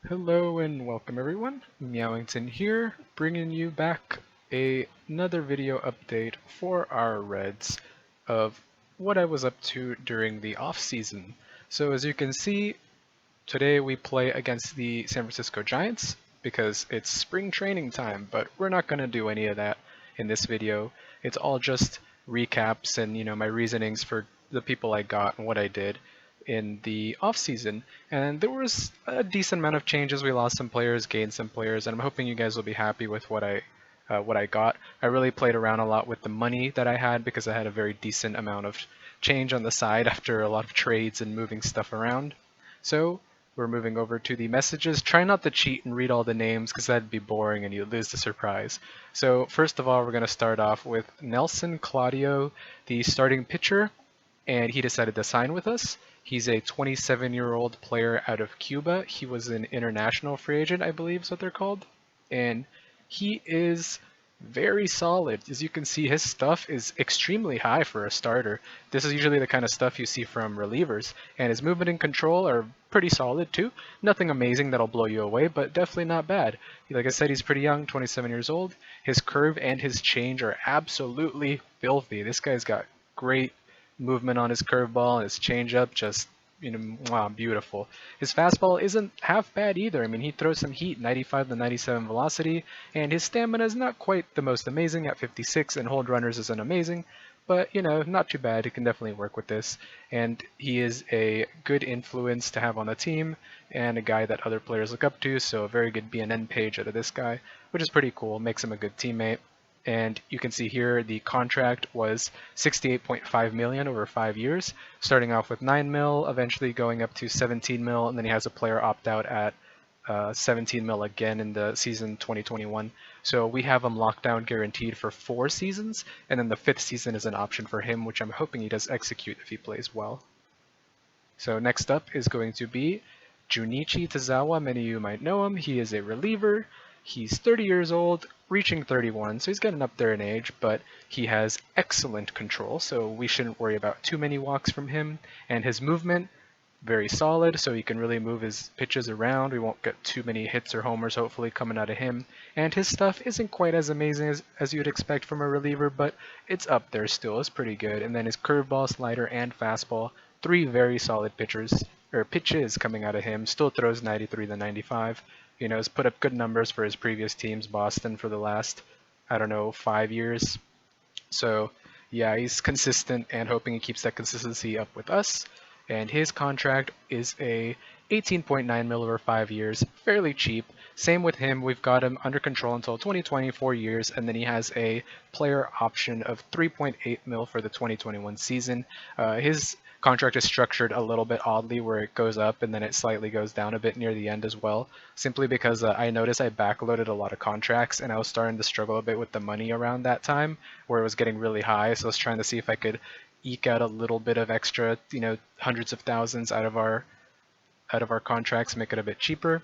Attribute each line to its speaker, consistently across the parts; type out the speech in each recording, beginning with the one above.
Speaker 1: Hello and welcome everyone. Meowington here, bringing you back another video update for our Reds of what I was up to during the off season. So as you can see, today we play against the San Francisco Giants because it's spring training time, but we're not going to do any of that in this video. It's all just recaps and my reasonings for the people I got and what I did in the off season. And there was a decent amount of changes. We lost some players, gained some players, and I'm hoping you guys will be happy with what I got. I really played around a lot with the money that I had because I had a very decent amount of change on the side after a lot of trades and moving stuff around. So we're moving over to the messages. Try not to cheat and read all the names because that'd be boring and you'd lose the surprise. So first of all, we're going to start off with Nelson Claudio, the starting pitcher, and he decided to sign with us. He's a 27-year-old player out of Cuba. He was an international free agent, I believe is what they're called. And he is very solid. As you can see, his stuff is extremely high for a starter. This is usually the kind of stuff you see from relievers, and his movement and control are pretty solid too. Nothing amazing that'll blow you away, but definitely not bad. Like I said, he's pretty young, 27 years old. His curve and his change are absolutely filthy. This guy's got great movement on his curveball and his changeup, just wow, beautiful. His fastball isn't half bad either. I mean, he throws some heat, 95 to 97 velocity, and his stamina is not quite the most amazing at 56, and hold runners isn't amazing, but not too bad. He can definitely work with this, and he is a good influence to have on the team and a guy that other players look up to. So a very good BNN page out of this guy, which is pretty cool. Makes him a good teammate. And you can see here the contract was 68.5 million over 5 years, starting off with 9 mil, eventually going up to 17 mil, and then he has a player opt out at 17 mil again in the season 2021. So we have him locked down guaranteed for 4 seasons, and then the 5th season is an option for him, which I'm hoping he does execute if he plays well. So next up is going to be Junichi Tazawa. Many of you might know him. He is a reliever. He's 30 years old, reaching 31, so he's getting up there in age, but he has excellent control, so we shouldn't worry about too many walks from him. And his movement, very solid, so he can really move his pitches around. We won't get too many hits or homers, hopefully, coming out of him. And his stuff isn't quite as amazing as you'd expect from a reliever, but it's up there still. It's pretty good. And then his curveball, slider, and fastball, 3 very solid pitches coming out of him. Still throws 93 to 95. Has put up good numbers for his previous teams, Boston, for the last, I don't know, 5 years. So yeah, he's consistent and hoping he keeps that consistency up with us. And his contract is a 18.9 mil over 5 years, fairly cheap. Same with him, we've got him under control until 2020, 4 years, and then he has a player option of 3.8 mil for the 2021 season. His contract is structured a little bit oddly where it goes up and then it slightly goes down a bit near the end as well, simply because I noticed I backloaded a lot of contracts and I was starting to struggle a bit with the money around that time where it was getting really high. So I was trying to see if I could eke out a little bit of extra, hundreds of thousands out of our contracts, make it a bit cheaper.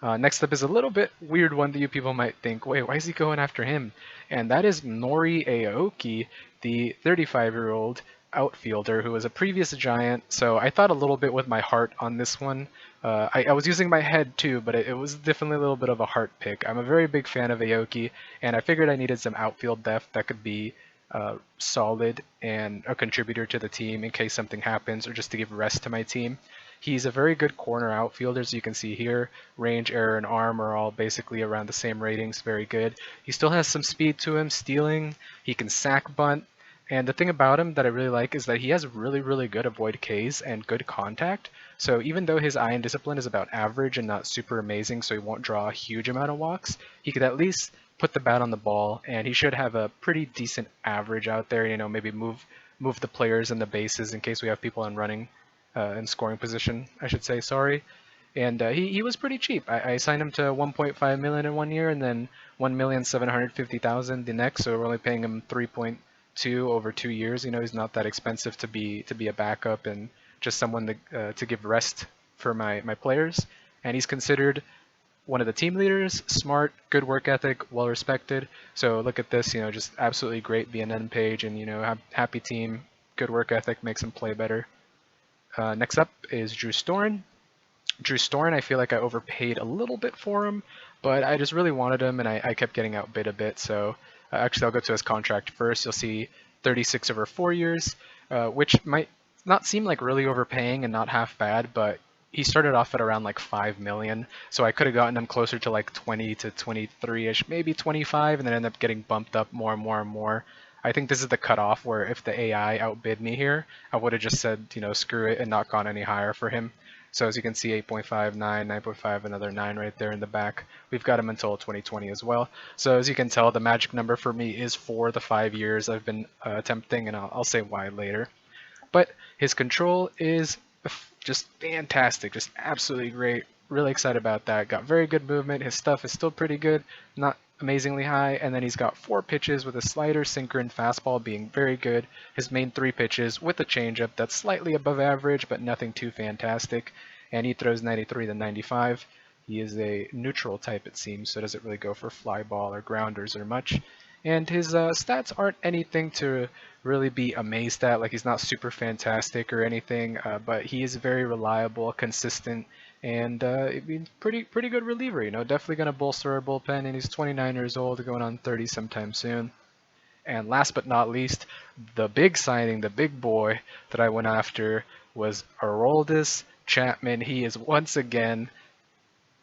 Speaker 1: Next up is a little bit weird one that you people might think, wait, why is he going after him? And that is Nori Aoki, the 35-year-old outfielder who was a previous Giant. So I thought a little bit with my heart on this one. I was using my head too, but it was definitely a little bit of a heart pick. I'm a very big fan of Aoki, and I figured I needed some outfield depth that could be solid and a contributor to the team in case something happens or just to give rest to my team. He's a very good corner outfielder, as you can see here. Range, error, and arm are all basically around the same ratings. Very good. He still has some speed to him, stealing. He can sack bunt. And the thing about him that I really like is that he has really, really good avoid Ks and good contact. So even though his eye and discipline is about average and not super amazing, so he won't draw a huge amount of walks, he could at least put the bat on the ball, and he should have a pretty decent average out there. Maybe move the players and the bases in case we have people on running in scoring position, I should say. Sorry. And he was pretty cheap. I signed him to 1.5 million in 1 year, and then 1,750,000 the next. So we're only paying him 3.2 over 2 years. He's not that expensive to be a backup and just someone to give rest for my players. And he's considered one of the team leaders, smart, good work ethic, well respected. So look at this, just absolutely great BNN page, and happy team, good work ethic makes him play better. Next up is Drew Storen. Drew Storen, I feel like I overpaid a little bit for him, but I just really wanted him, and I kept getting outbid a bit. So actually, I'll go to his contract first. You'll see 36 over 4 years, which might not seem like really overpaying and not half bad, but he started off at around like 5 million, so I could have gotten him closer to like 20 to 23ish, maybe 25, and then end up getting bumped up more and more and more. I think this is the cutoff where if the AI outbid me here, I would have just said, screw it and not gone any higher for him. So as you can see, 8.5, 9, 9.5, another 9 right there in the back. We've got him until 2020 as well. So as you can tell, the magic number for me is for the 5 years I've been attempting, and I'll say why later. But his control is just fantastic, just absolutely great. Really excited about that. Got very good movement. His stuff is still pretty good, not amazingly high. And then he's got 4 pitches with a slider, sinker, and fastball being very good. His main 3 pitches with a changeup that's slightly above average, but nothing too fantastic. And he throws 93 to 95. He is a neutral type, it seems, so doesn't really go for fly ball or grounders or much. And his stats aren't anything to really be amazed at. Like, he's not super fantastic or anything, but he is very reliable, consistent, and pretty good reliever. Definitely going to bolster our bullpen. And he's 29 years old, going on 30 sometime soon. And last but not least, the big signing, the big boy that I went after was Aroldis Chapman. He is once again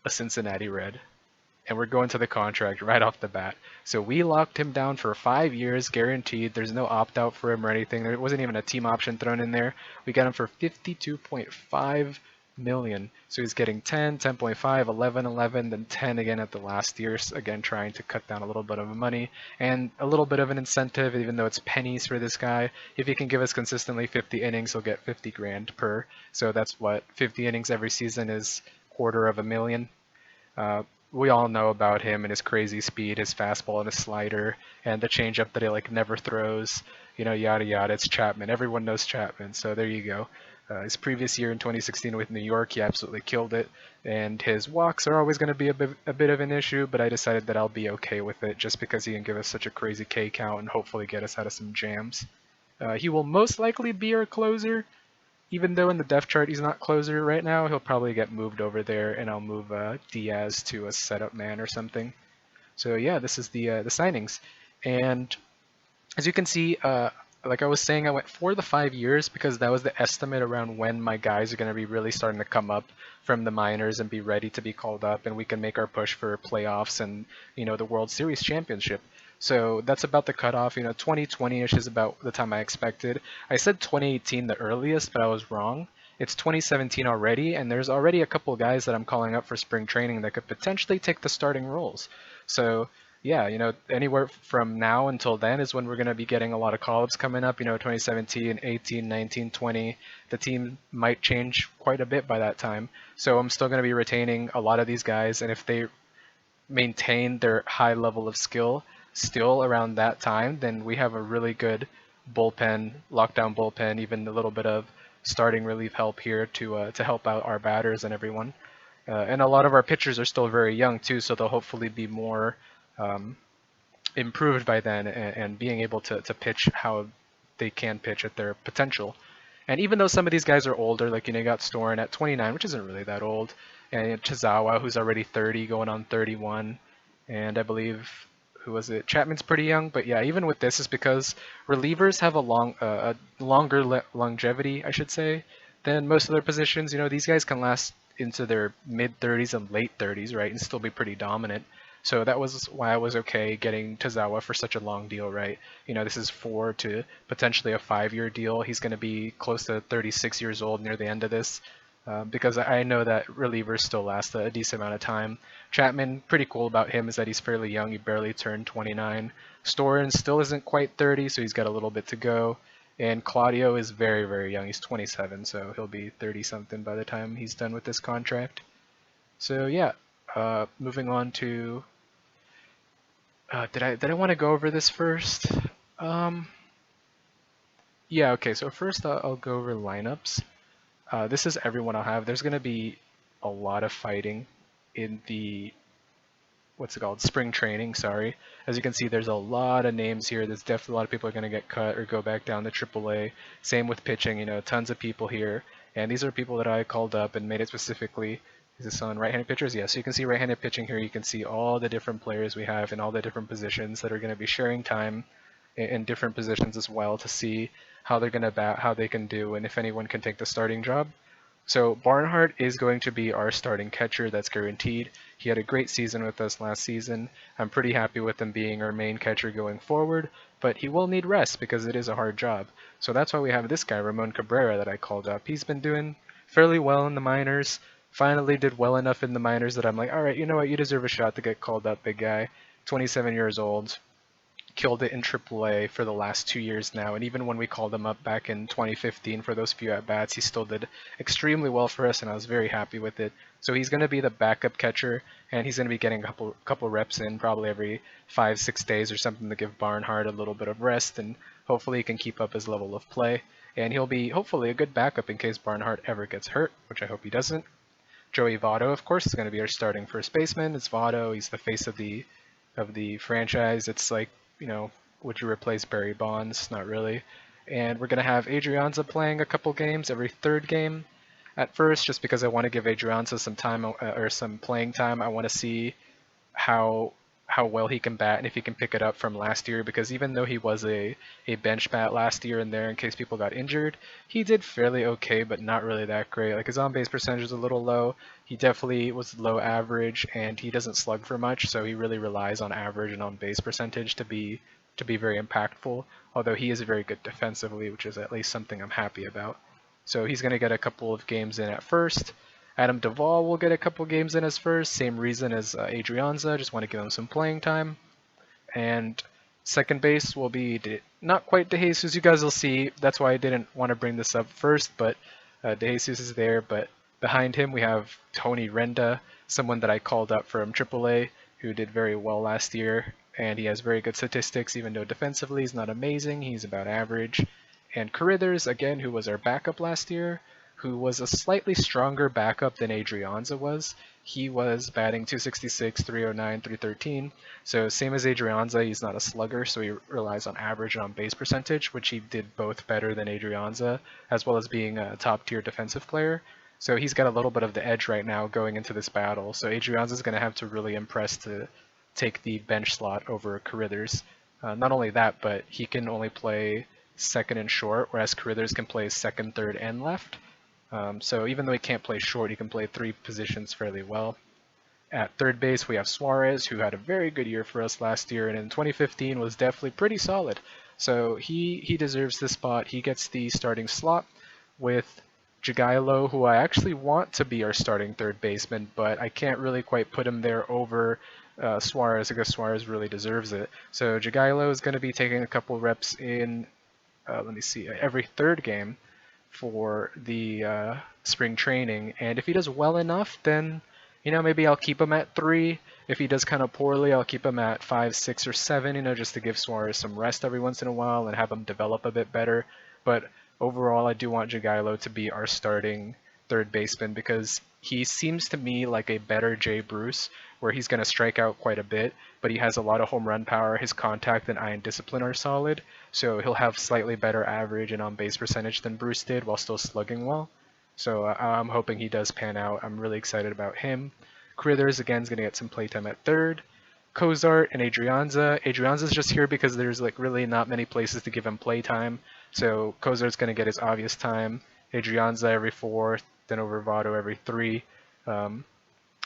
Speaker 1: a Cincinnati Red, and we're going to the contract right off the bat. So we locked him down for 5 years, guaranteed. There's no opt-out for him or anything. There wasn't even a team option thrown in there. We got him for $52.5 million. So he's getting 10, 10.5, 11, 11, then 10 again at the last year. Again, trying to cut down a little bit of money and a little bit of an incentive, even though it's pennies for this guy. If he can give us consistently 50 innings, he'll get 50 grand per. So that's what 50 innings every season is, $250,000. We all know about him and his crazy speed, his fastball and his slider, and the changeup that he never throws, yada yada. It's Chapman. Everyone knows Chapman, so there you go. His previous year in 2016 with New York, he absolutely killed it, and his walks are always going to be a bit of an issue, but I decided that I'll be okay with it just because he can give us such a crazy K count and hopefully get us out of some jams. He will most likely be our closer. Even though in the depth chart he's not closer right now, he'll probably get moved over there, and I'll move Diaz to a setup man or something. So yeah, this is the signings, and as you can see, like I was saying, I went for the 5 years because that was the estimate around when my guys are going to be really starting to come up from the minors and be ready to be called up, and we can make our push for playoffs and the World Series championship. So that's about the cutoff. 2020-ish is about the time I expected. I said 2018 the earliest, but I was wrong. It's 2017 already, and there's already a couple of guys that I'm calling up for spring training that could potentially take the starting roles. So yeah, anywhere from now until then is when we're going to be getting a lot of call-ups coming up. 2017, 18, 19, 20. The team might change quite a bit by that time. So I'm still going to be retaining a lot of these guys, and if they maintain their high level of skill still around that time, then we have a really good bullpen, lockdown bullpen, even a little bit of starting relief help here to help out our batters and everyone. And a lot of our pitchers are still very young too, so they'll hopefully be more improved by then and being able to pitch how they can pitch at their potential. And even though some of these guys are older, like you got Storen at 29, which isn't really that old, and Chizawa, who's already 30, going on 31, and I believe who was it? Chapman's pretty young, but yeah, even with this, is because relievers have a longer longevity, I should say, than most of their positions. These guys can last into their mid 30s and late 30s, right, and still be pretty dominant. So that was why I was okay getting Tazawa for such a long deal, right? This is 4 to potentially a 5-year deal. He's going to be close to 36 years old near the end of this. Because I know that relievers still last a decent amount of time. Chapman, pretty cool about him is that he's fairly young. He barely turned 29. Storen still isn't quite 30, so he's got a little bit to go. And Claudio is very, very young. He's 27, so he'll be 30-something by the time he's done with this contract. So yeah, moving on to... did I want to go over this first? Yeah, okay, so first I'll go over lineups. This is everyone I'll have. There's going to be a lot of fighting in the, spring training, sorry. As you can see, there's a lot of names here. There's definitely a lot of people are going to get cut or go back down to AAA. Same with pitching, tons of people here. And these are people that I called up and made it specifically. Is this on right-handed pitchers? Yeah, so you can see right-handed pitching here. You can see all the different players we have in all the different positions that are going to be sharing time in different positions as well to see how they're going to bat, how they can do, and if anyone can take the starting job. So Barnhart is going to be our starting catcher. That's guaranteed. He had a great season with us last season. I'm pretty happy with him being our main catcher going forward, but he will need rest because it is a hard job. So that's why we have this guy, Ramon Cabrera, that I called up. He's been doing fairly well in the minors. Finally did well enough in the minors that I'm like, all right, you know what? You deserve a shot to get called up, big guy. 27 years old, killed it in AAA for the last 2 years now, and even when we called him up back in 2015 for those few at-bats, he still did extremely well for us, and I was very happy with it. So he's going to be the backup catcher, and he's going to be getting a couple reps in probably every 5-6 days or something to give Barnhart a little bit of rest, and hopefully he can keep up his level of play. And he'll be hopefully a good backup in case Barnhart ever gets hurt, which I hope he doesn't. Joey Votto, of course, is going to be our starting first baseman. It's Votto. He's the face of the franchise. It's like, would you replace Barry Bonds? Not really. And we're going to have Adrianza playing a couple games every third game at first, just because I want to give Adrianza some time or some playing time. I want to see how well he can bat and if he can pick it up from last year, because even though he was a bench bat last year and there in case people got injured, he did fairly okay, but not really that great. Like his on-base percentage was a little low. He definitely was low average, and he doesn't slug for much, so he really relies on average and on-base percentage to be very impactful, although he is very good defensively, which is at least something I'm happy about. So he's going to get a couple of games in at first. Adam Duvall will get a couple games in as first, same reason as Adrianza, just want to give him some playing time. And second base will be not quite DeJesus, you guys will see, that's why I didn't want to bring this up first, but DeJesus is there, but behind him we have Tony Renda, someone that I called up from AAA, who did very well last year, and he has very good statistics, even though defensively he's not amazing, he's about average. And Carithers, again, who was our backup last year, who was a slightly stronger backup than Adrianza was. He was batting 266, 309, 313. So same as Adrianza, he's not a slugger, so he relies on average and on base percentage, which he did both better than Adrianza, as well as being a top-tier defensive player. So he's got a little bit of the edge right now going into this battle. So Adrianza's going to have to really impress to take the bench slot over Carithers. Not only that, but he can only play second and short, whereas Carithers can play second, third, and left. So even though he can't play short, he can play three positions fairly well. At third base, we have Suarez, who had a very good year for us last year, and in 2015 was definitely pretty solid. So he deserves this spot. He gets the starting slot with Jagailo, who I actually want to be our starting third baseman, but I can't really quite put him there over Suarez because Suarez really deserves it. So Jagailo is going to be taking a couple reps in, every third game for the spring training, and if he does well enough, then maybe I'll keep him at 3. If he does kind of poorly, I'll keep him at 5, 6, or 7, just to give Suarez some rest every once in a while and have him develop a bit better. But overall, I do want Jagailo to be our starting third baseman because he seems to me like a better Jay Bruce, where he's going to strike out quite a bit, but he has a lot of home run power. His contact and eye and discipline are solid, so he'll have slightly better average and on-base percentage than Bruce did while still slugging well. So I'm hoping he does pan out. I'm really excited about him. Carithers, again, is going to get some playtime at third. Cozart and Adrianza. Adrianza's just here because there's really not many places to give him playtime. So Cozart's going to get his obvious time. Adrianza every 4th, then over Votto every 3.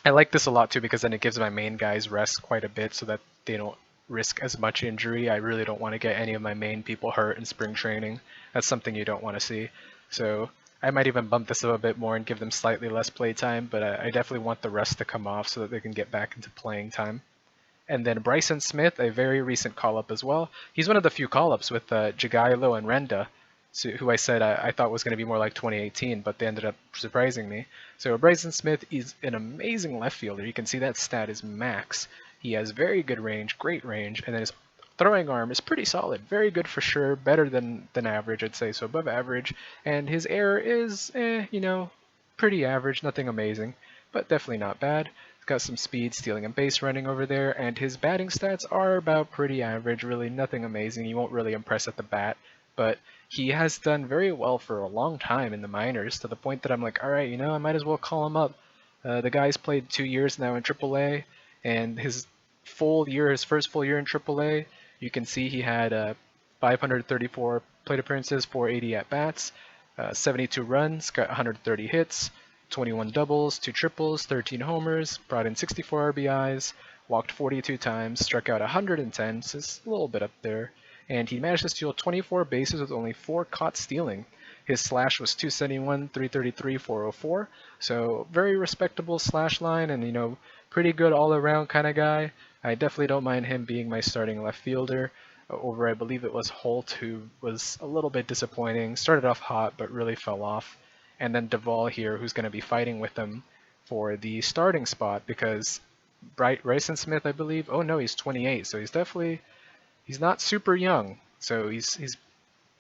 Speaker 1: I like this a lot too because then it gives my main guys rest quite a bit so that they don't risk as much injury. I really don't want to get any of my main people hurt in spring training. That's something you don't want to see. So I might even bump this up a bit more and give them slightly less play time, but I definitely want the rest to come off so that they can get back into playing time. And then Bryson Smith, a very recent call-up as well. He's one of the few call-ups with Jagailo and Renda, who I said I thought was going to be more like 2018, but they ended up surprising me. So Bryson Smith is an amazing left fielder. You can see that stat is max. He has very good range, great range, and then his throwing arm is pretty solid. Very good for sure, better than average, I'd say, so above average. And his error is, pretty average, nothing amazing, but definitely not bad. He's got some speed, stealing, and base running over there, and his batting stats are about pretty average, really nothing amazing. He won't really impress at the bat, but he has done very well for a long time in the minors, to the point that I'm like, all right, I might as well call him up. The guy's played 2 years now in AAA, and his first full year in AAA, you can see he had 534 plate appearances, 480 at bats, 72 runs, got 130 hits, 21 doubles, 2 triples, 13 homers, brought in 64 RBIs, walked 42 times, struck out 110, so it's a little bit up there, and he managed to steal 24 bases with only 4 caught stealing. His slash was 271, 333, 404, so very respectable slash line, and pretty good all-around kind of guy. I definitely don't mind him being my starting left fielder over, I believe it was Holt, who was a little bit disappointing. Started off hot, but really fell off. And then Duvall here, who's going to be fighting with him for the starting spot, because Bryson Smith, I believe, oh no, he's 28, so he's not super young. So he's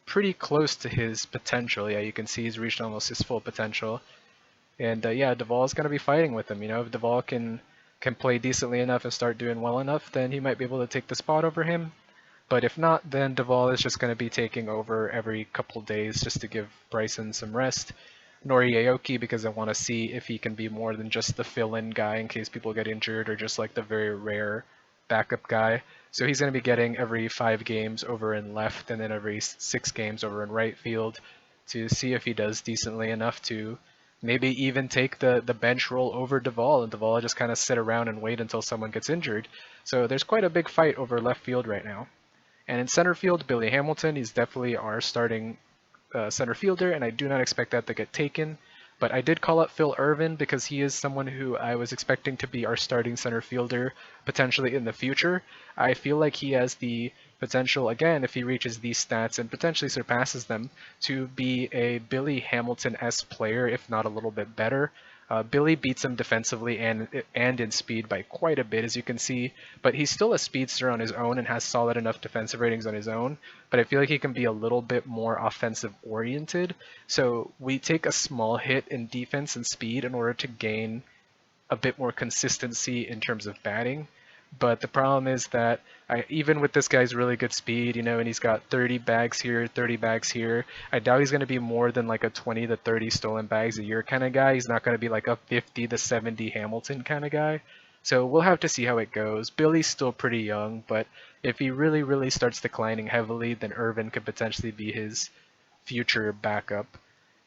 Speaker 1: pretty close to his potential. Yeah, you can see he's reached almost his full potential. And yeah, Duvall's going to be fighting with him. If Duvall can play decently enough and start doing well enough, then he might be able to take the spot over him. But if not, then Duvall is just going to be taking over every couple days just to give Bryson some rest. Nori Aoki, because I want to see if he can be more than just the fill-in guy in case people get injured, or just like the very rare backup guy. So he's going to be getting every 5 games over in left, and then every 6 games over in right field, to see if he does decently enough to maybe even take the bench role over Duvall, and Duvall just kind of sit around and wait until someone gets injured. So there's quite a big fight over left field right now. And in center field, Billy Hamilton, he's definitely our starting center fielder, and I do not expect that to get taken. But I did call up Phil Ervin because he is someone who I was expecting to be our starting center fielder potentially in the future. I feel like he has the potential, again, if he reaches these stats and potentially surpasses them, to be a Billy Hamilton-esque player, if not a little bit better. Billy beats him defensively and in speed by quite a bit, as you can see, but he's still a speedster on his own and has solid enough defensive ratings on his own, but I feel like he can be a little bit more offensive oriented. So we take a small hit in defense and speed in order to gain a bit more consistency in terms of batting. But the problem is that even with this guy's really good speed, and he's got 30 bags here, 30 bags here, I doubt he's going to be more than like a 20 to 30 stolen bags a year kind of guy. He's not going to be like a 50 to 70 Hamilton kind of guy. So we'll have to see how it goes. Billy's still pretty young, but if he really, really starts declining heavily, then Irvin could potentially be his future backup.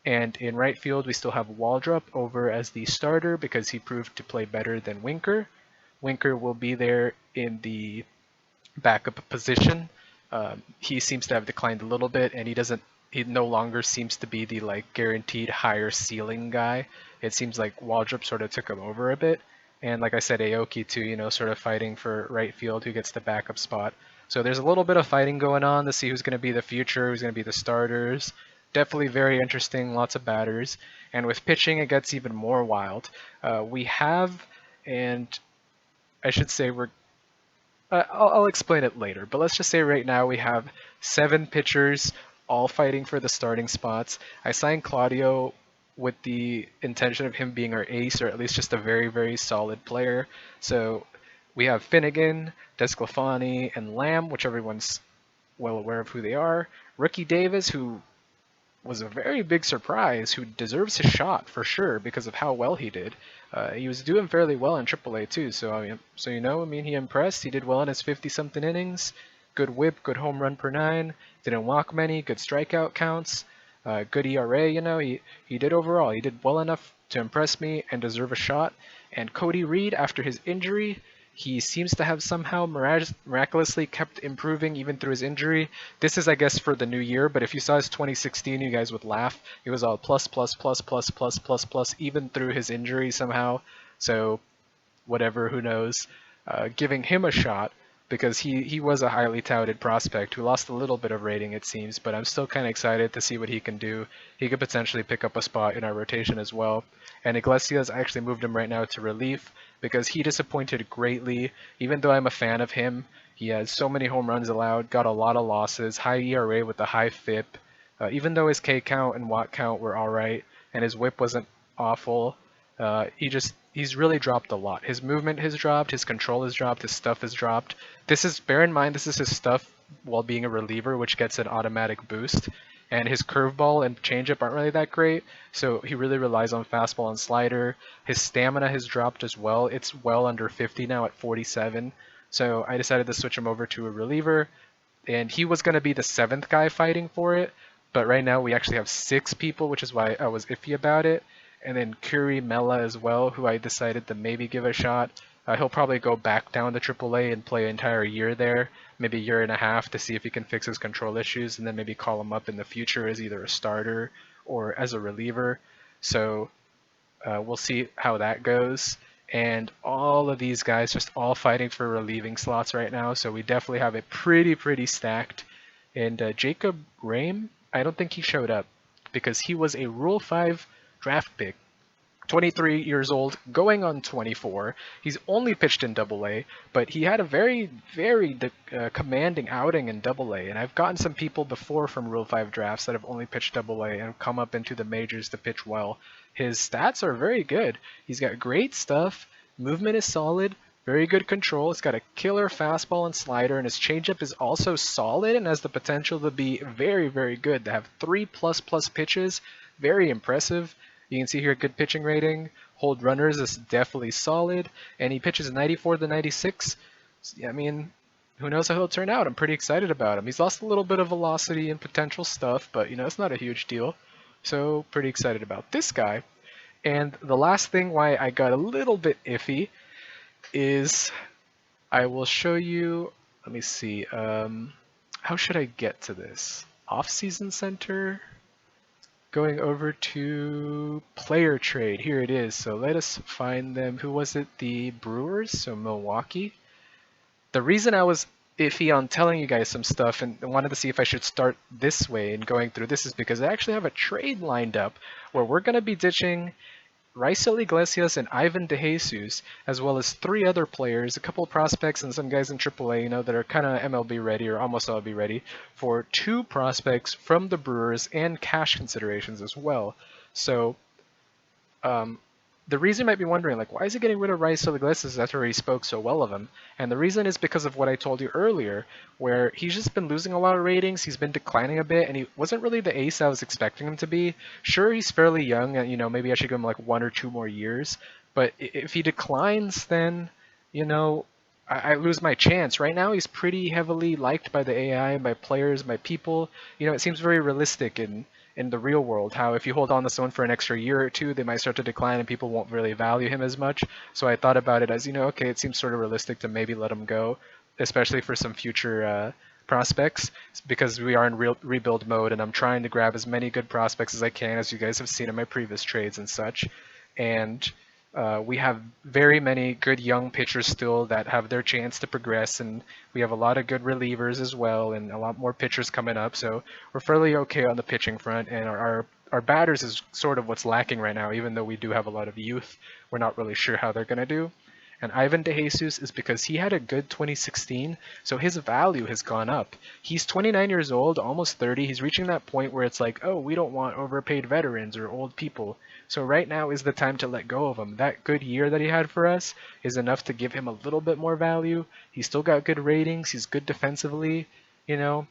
Speaker 1: And in right field, we still have Waldrop over as the starter because he proved to play better than Winker. Winker will be there in the backup position. He seems to have declined a little bit, and he no longer seems to be the like guaranteed higher ceiling guy. It seems like Waldrop sort of took him over a bit. And like I said, Aoki too, sort of fighting for right field, who gets the backup spot. So there's a little bit of fighting going on to see who's going to be the future, who's going to be the starters. Definitely very interesting, lots of batters. And with pitching, it gets even more wild. We have, and I should say I'll explain it later, but let's just say right now we have 7 pitchers all fighting for the starting spots. I signed Claudio with the intention of him being our ace, or at least just a very, very solid player. So we have Finnegan, Desclafani, and Lamb, which everyone's well aware of who they are. Rookie Davis, who was a very big surprise, who deserves his shot for sure because of how well he did. He was doing fairly well in AAA too, so he impressed. He did well in his 50-something innings. Good whip, good home run per 9. Didn't walk many. Good strikeout counts. Good ERA. He did overall. He did well enough to impress me and deserve a shot. And Cody Reed, after his injury, he seems to have somehow miraculously kept improving even through his injury. This is, I guess, for the new year, but if you saw his 2016, you guys would laugh. It was all plus, plus, plus, plus, plus, plus, plus, even through his injury somehow. So, whatever, who knows. Giving him a shot, because he was a highly touted prospect who lost a little bit of rating, it seems, but I'm still kind of excited to see what he can do. He could potentially pick up a spot in our rotation as well. And Iglesias, I actually moved him right now to relief because he disappointed greatly. Even though I'm a fan of him, he has so many home runs allowed, got a lot of losses, high ERA with a high FIP. Even though his K count and watt count were alright, and his whip wasn't awful, he's really dropped a lot. His movement has dropped, his control has dropped, his stuff has dropped. Bear in mind, this is his stuff while being a reliever, which gets an automatic boost. And his curveball and changeup aren't really that great, so he really relies on fastball and slider. His stamina has dropped as well. It's well under 50 now at 47. So I decided to switch him over to a reliever, and he was going to be the 7th guy fighting for it. But right now we actually have 6 people, which is why I was iffy about it. And then Curry Mella as well, who I decided to maybe give a shot. He'll probably go back down to AAA and play an entire year there, maybe a year and a half, to see if he can fix his control issues, and then maybe call him up in the future as either a starter or as a reliever. So we'll see how that goes. And all of these guys just all fighting for relieving slots right now, so we definitely have it pretty stacked. And Jacob Rame, I don't think he showed up because he was a Rule 5 draft pick. 23 years old, going on 24. He's only pitched in Double-A, but he had a very commanding outing in Double-A. And I've gotten some people before from Rule 5 drafts that have only pitched Double-A and have come up into the majors to pitch well. His stats are very good. He's got great stuff. Movement is solid. Very good control. It's got a killer fastball and slider, and his changeup is also solid and has the potential to be very good. To have 3++ pitches, very impressive. You can see here good pitching rating. Hold runners is definitely solid, and he pitches 94 to 96. I mean, who knows how he'll turn out? I'm pretty excited about him. He's lost a little bit of velocity and potential stuff, but it's not a huge deal. So pretty excited about this guy. And the last thing why I got a little bit iffy is I will show you. Let me see. How should I get to this? Off-season center. Going over to player trade. Here it is. So let us find them. Who was it? The Brewers, so Milwaukee. The reason I was iffy on telling you guys some stuff and wanted to see if I should start this way and going through this is because I actually have a trade lined up where we're going to be ditching Raisel Iglesias and Ivan DeJesus, as well as 3 other players, a couple of prospects and some guys in AAA, that are kind of MLB ready or almost MLB ready, for 2 prospects from the Brewers and cash considerations as well. So the reason you might be wondering, why is he getting rid of Raisel Iglesias after he spoke so well of him? And the reason is because of what I told you earlier, where he's just been losing a lot of ratings, he's been declining a bit, and he wasn't really the ace I was expecting him to be. Sure, he's fairly young, and maybe I should give him 1 or 2 more years, but if he declines, then, I lose my chance. Right now, he's pretty heavily liked by the AI, by players, by people. It seems very realistic in the real world, how if you hold on to someone for an extra year or 2, they might start to decline and people won't really value him as much. So I thought about it as, okay, it seems sort of realistic to maybe let him go, especially for some future prospects, because we are in rebuild mode and I'm trying to grab as many good prospects as I can, as you guys have seen in my previous trades and such. And we have very many good young pitchers still that have their chance to progress, and we have a lot of good relievers as well, and a lot more pitchers coming up. So we're fairly okay on the pitching front, and our batters is sort of what's lacking right now. Even though we do have a lot of youth, we're not really sure how they're gonna do. And Ivan DeJesus is because he had a good 2016, so his value has gone up. He's 29 years old, almost 30. He's reaching that point where it's like, oh, we don't want overpaid veterans or old people. So right now is the time to let go of him. That good year that he had for us is enough to give him a little bit more value. He's still got good ratings. He's good defensively. He'll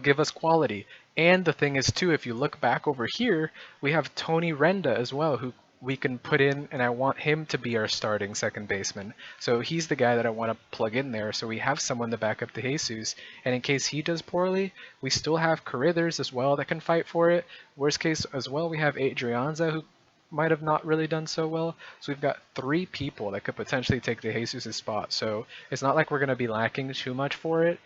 Speaker 1: give us quality. And the thing is, too, if you look back over here, we have Tony Renda as well, who we can put in, and I want him to be our starting second baseman. So he's the guy that I want to plug in there, so we have someone to back up to Jesus. And in case he does poorly, we still have Carithers as well that can fight for it. Worst case as well, we have Adrianza, who might have not really done so well. So we've got 3 people that could potentially take the Jesus' spot. So it's not like we're going to be lacking too much for it.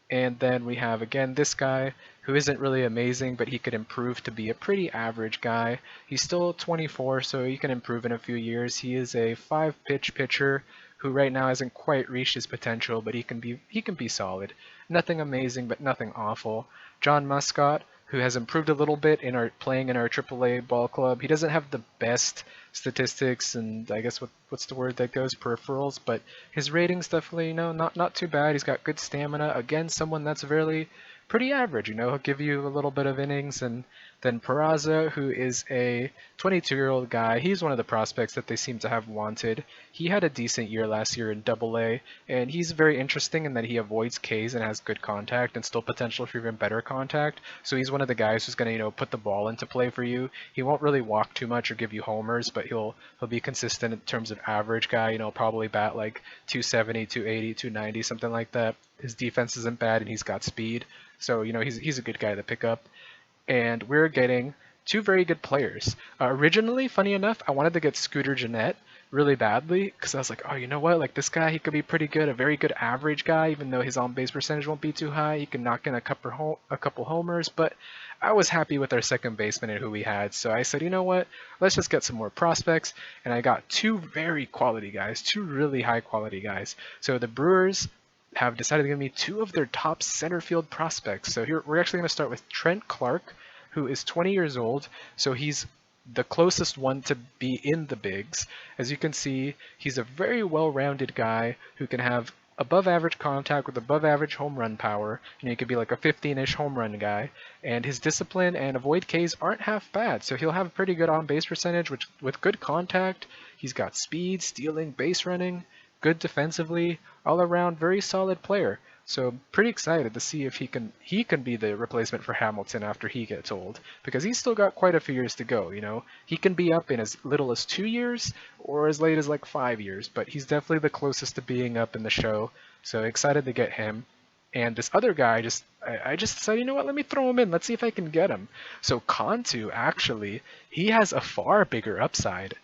Speaker 1: And then we have, again, this guy who isn't really amazing, but he could improve to be a pretty average guy. He's still 24, so he can improve in a few years. He is a 5-pitch pitcher who right now hasn't quite reached his potential, but he can be solid. Nothing amazing, but nothing awful. John Muscott, who has improved a little bit in playing in our AAA ball club. He doesn't have the best statistics and I guess what's the word that goes, peripherals, but his ratings definitely not too bad. He's got good stamina. Again, someone that's pretty average. He'll give you a little bit of innings and Then Peraza, who is a 22-year-old guy, he's one of the prospects that they seem to have wanted. He had a decent year last year in Double-A, and he's very interesting in that he avoids Ks and has good contact and still potential for even better contact. So he's one of the guys who's going to, put the ball into play for you. He won't really walk too much or give you homers, but he'll be consistent in terms of average guy. Probably bat like 270, 280, 290, something like that. His defense isn't bad, and he's got speed. So he's a good guy to pick up. And we're getting two very good players. Originally, funny enough, I wanted to get Scooter Gennett really badly because I was like, oh, you know what? Like this guy, he could be pretty good, a very good average guy, even though his on-base percentage won't be too high. He can knock in a couple homers, but I was happy with our second baseman and who we had. So I said, you know what? Let's just get some more prospects. And I got two very quality guys, two really high quality guys. So the Brewers have decided to give me two of their top center field prospects. So here we're actually going to start with Trent Clark, who is 20 years old. So he's the closest one to be in the bigs. As you can see, he's a very well-rounded guy who can have above average contact with above average home run power. He could be like a 15-ish home run guy. And his discipline and avoid Ks aren't half bad. So he'll have a pretty good on-base percentage, which with good contact. He's got speed, stealing, base running, good defensively, all around very solid player. So pretty excited to see if he can be the replacement for Hamilton after he gets old, because he's still got quite a few years to go. He can be up in as little as 2 years or as late as like 5 years, but he's definitely the closest to being up in the show. So excited to get him. And this other guy, I just said, you know what, let me throw him in. Let's see if I can get him. So Cantu, actually, he has a far bigger upside.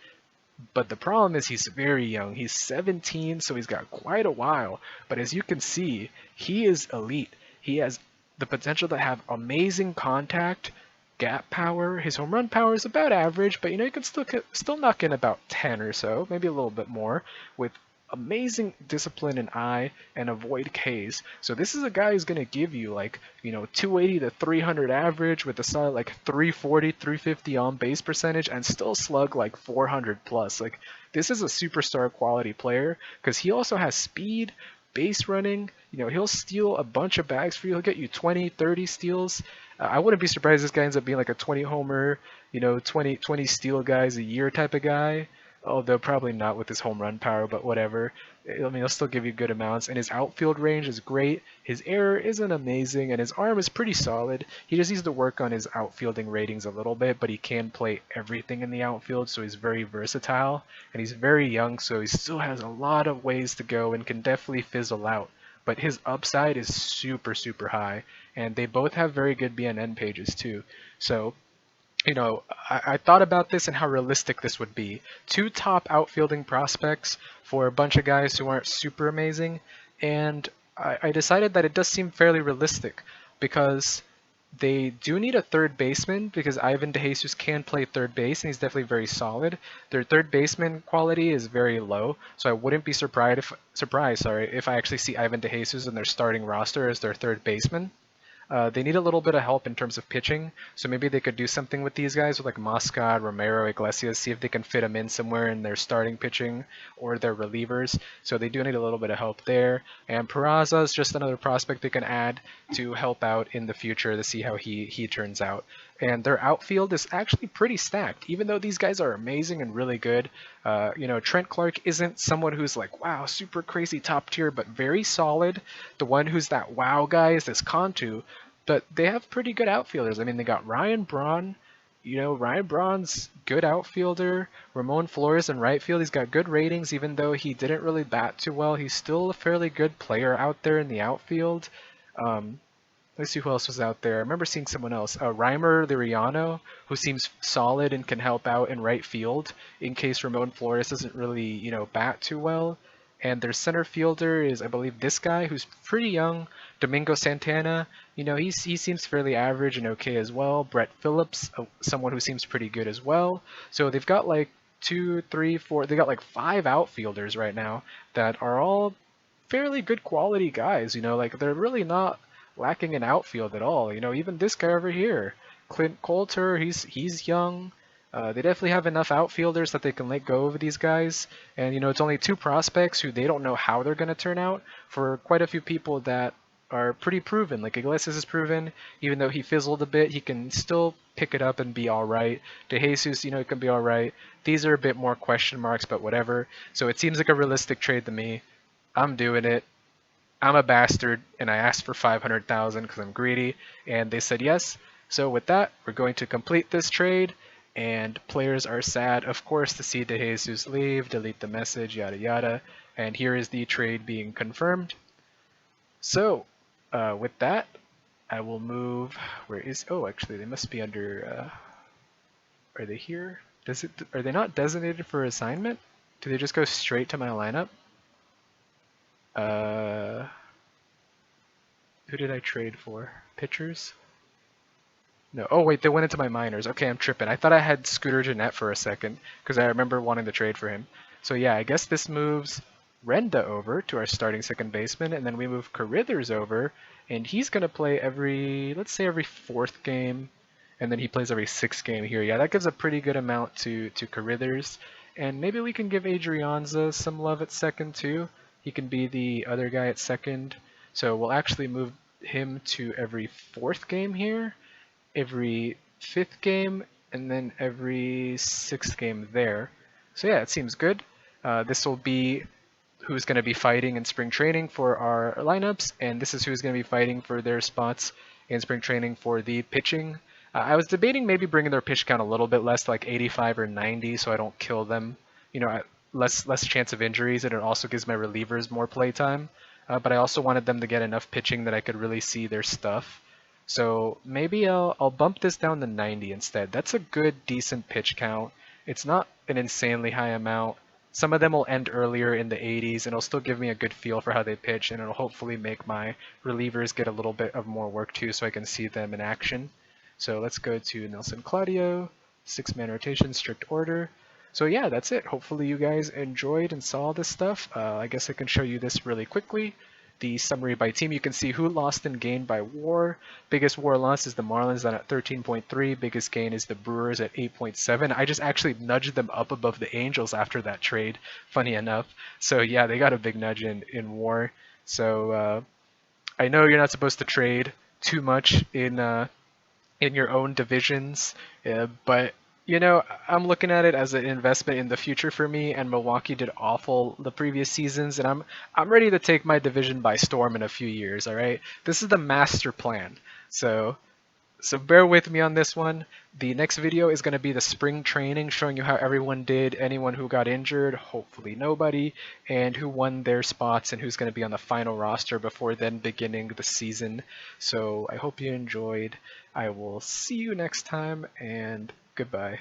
Speaker 1: But the problem is he's very young. He's 17, so he's got quite a while. But as you can see, he is elite. He has the potential to have amazing contact, gap power. His home run power is about average, but he can still knock in about 10 or so, maybe a little bit more, with amazing discipline and eye and avoid Ks. So this is a guy who's going to give you like, 280 to 300 average with a solid like 340, 350 on base percentage and still slug like 400 plus. Like this is a superstar quality player because he also has speed, base running. He'll steal a bunch of bags for you. He'll get you 20, 30 steals. I wouldn't be surprised if this guy ends up being like a 20 homer, 20 steal guys a year type of guy. Although probably not with his home run power, but whatever. He'll still give you good amounts, and his outfield range is great. His error isn't amazing, and his arm is pretty solid. He just needs to work on his outfielding ratings a little bit, but he can play everything in the outfield, so he's very versatile. And he's very young, so he still has a lot of ways to go and can definitely fizzle out. But his upside is super, super high, and they both have very good BNN pages too. So I thought about this and how realistic this would be. Two top outfielding prospects for a bunch of guys who aren't super amazing, and I decided that it does seem fairly realistic because they do need a third baseman because Ivan DeJesus can play third base and he's definitely very solid. Their third baseman quality is very low, so I wouldn't be surprised if I actually see Ivan DeJesus in their starting roster as their third baseman. They need a little bit of help in terms of pitching, so maybe they could do something with these guys with like Moscot, Romero, Iglesias, see if they can fit them in somewhere in their starting pitching or their relievers. So they do need a little bit of help there. And Peraza is just another prospect they can add to help out in the future to see how he turns out. And their outfield is actually pretty stacked, even though these guys are amazing and really good. Trent Clark isn't someone who's like, wow, super crazy top tier, but very solid. The one who's that wow guy is this Cantu, but they have pretty good outfielders. I mean, they got Ryan Braun. Ryan Braun's good outfielder. Ramon Flores in right field. He's got good ratings, even though he didn't really bat too well. He's still a fairly good player out there in the outfield. Let's see who else was out there. I remember seeing someone else, Reimer Liriano, who seems solid and can help out in right field in case Ramon Flores doesn't really, bat too well. And their center fielder is, I believe, this guy who's pretty young, Domingo Santana. He seems fairly average and okay as well. Brett Phillips, someone who seems pretty good as well. So they've got like 2, 3, 4. They got like 5 outfielders right now that are all fairly good quality guys. Like they're really not lacking in outfield at all. Even this guy over here, Clint Coulter, he's young. They definitely have enough outfielders that they can let go of these guys. And it's only 2 prospects who they don't know how they're going to turn out. For quite a few people that are pretty proven. Like Iglesias is proven, even though he fizzled a bit, he can still pick it up and be all right. De Jesus, it can be all right. These are a bit more question marks, but whatever. So it seems like a realistic trade to me. I'm doing it. I'm a bastard, and I asked for 500,000 because I'm greedy, and they said yes. So with that, we're going to complete this trade, and players are sad, of course, to see De Jesus leave, delete the message, yada yada. And here is the trade being confirmed. So with that, I will move. Where is? Oh, actually, they must be under. Are they here? Are they not designated for assignment? Do they just go straight to my lineup? Who did I trade for? Pitchers? No. Oh, wait, they went into my minors. Okay, I'm tripping. I thought I had Scooter Jeanette for a second because I remember wanting to trade for him. So yeah, I guess this moves Renda over to our starting second baseman, and then we move Carithers over, and he's going to play let's say every fourth game, and then he plays every sixth game here. Yeah, that gives a pretty good amount to Carithers, and maybe we can give Adrianza some love at second too. He can be the other guy at second. So we'll actually move him to every fourth game here, every fifth game, and then every sixth game there. So yeah, it seems good. This will be who's going to be fighting in spring training for our lineups, and this is who's going to be fighting for their spots in spring training for the pitching. I was debating maybe bringing their pitch count a little bit less, like 85 or 90, so I don't kill them. Less chance of injuries, and it also gives my relievers more play time. But I also wanted them to get enough pitching that I could really see their stuff. So maybe I'll bump this down to 90 instead. That's a good, decent pitch count. It's not an insanely high amount. Some of them will end earlier in the 80s, and it'll still give me a good feel for how they pitch, and it'll hopefully make my relievers get a little bit of more work too, so I can see them in action. So let's go to Nelson Claudio, 6-man rotation, strict order. So yeah, that's it. Hopefully you guys enjoyed and saw this stuff. I guess I can show you this really quickly. The summary by team, you can see who lost and gained by WAR. Biggest WAR loss is the Marlins at 13.3. Biggest gain is the Brewers at 8.7. I just actually nudged them up above the Angels after that trade, funny enough. So yeah, they got a big nudge in WAR. So I know you're not supposed to trade too much in your own divisions, but I'm looking at it as an investment in the future for me, and Milwaukee did awful the previous seasons, and I'm ready to take my division by storm in a few years, all right? This is the master plan. So bear with me on this one. The next video is going to be the spring training, showing you how everyone did, anyone who got injured, hopefully nobody, and who won their spots and who's going to be on the final roster before then beginning the season. So I hope you enjoyed. I will see you next time, and goodbye.